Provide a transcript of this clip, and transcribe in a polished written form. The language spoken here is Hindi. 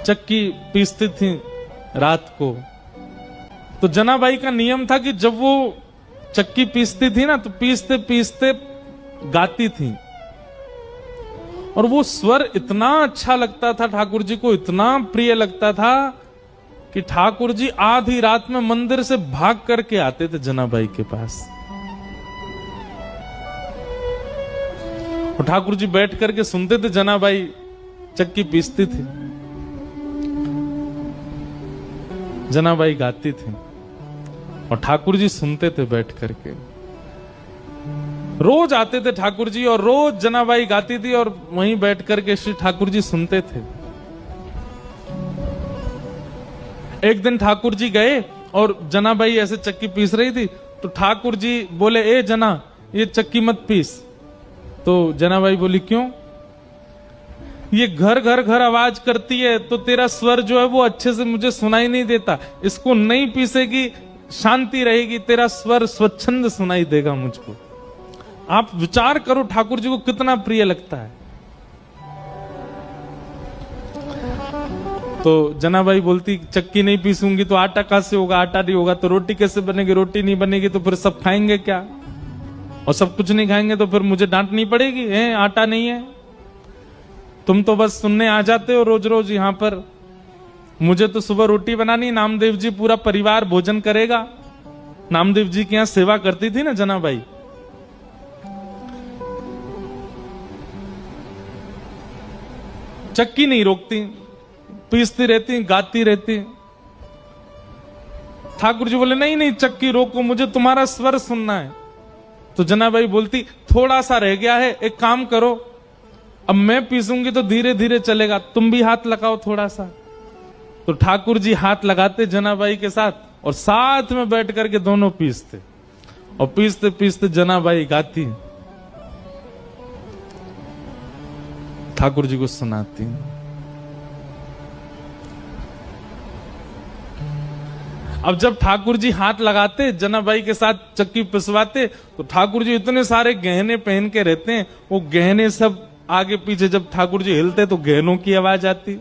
चक्की पीसती थी रात को। तो जनाबाई का नियम था कि जब वो चक्की पीसती थी ना तो पीसते पीसते गाती थी, और वो स्वर इतना अच्छा लगता था ठाकुर जी को, इतना प्रिय लगता था कि ठाकुर जी आधी रात में मंदिर से भाग करके आते थे जनाबाई के पास। और ठाकुर जी बैठ करके सुनते थे, जनाबाई चक्की पीसती थी, जनाबाई गाती थी, और ठाकुर जी सुनते थे बैठ करके। रोज आते थे ठाकुर जी और रोज जनाबाई गाती थी और वहीं बैठ करके श्री ठाकुर जी सुनते थे। एक दिन ठाकुर जी गए और जनाबाई ऐसे चक्की पीस रही थी, तो ठाकुर जी बोले, ए जना, ये चक्की मत पीस। तो जनाबाई बोली, क्यों? ये घर घर घर आवाज करती है, तो तेरा स्वर जो है वो अच्छे से मुझे सुनाई नहीं देता, इसको नहीं पीसेगी शांति रहेगी, तेरा स्वर स्वच्छंद सुनाई देगा मुझको। आप विचार करो ठाकुर जी को कितना प्रिय लगता है। तो जनाबाई बोलती, चक्की नहीं पीसूंगी तो आटा कहां से होगा, आटा नहीं होगा तो रोटी कैसे बनेगी, रोटी नहीं बनेगी तो फिर सब खाएंगे क्या, और सब कुछ नहीं खाएंगे तो फिर मुझे डांटनी पड़ेगी, है आटा नहीं है। तुम तो बस सुनने आ जाते हो रोज रोज यहां पर, मुझे तो सुबह रोटी बनानी, नामदेव जी पूरा परिवार भोजन करेगा। नामदेव जी के यहां सेवा करती थी ना जनाबाई। चक्की नहीं रोकती, पीसती रहती, गाती रहती। ठाकुर जी बोले, नहीं नहीं चक्की रोको, मुझे तुम्हारा स्वर सुनना है। तो जनाबाई बोलती, थोड़ा सा रह गया है, एक काम करो, अब मैं पीसूंगी तो धीरे धीरे चलेगा, तुम भी हाथ लगाओ थोड़ा सा। तो ठाकुर जी हाथ लगाते जनाबाई के साथ, और साथ में बैठ करके दोनों पीसते, और पीसते पीसते जनाबाई गाती, ठाकुर जी को सुनाती। अब जब ठाकुर जी हाथ लगाते जनाबाई के साथ चक्की पिसवाते, तो ठाकुर जी इतने सारे गहने पहन के रहते हैं, वो गहने सब आगे पीछे जब ठाकुर जी हिलते तो गहनों की आवाज आती।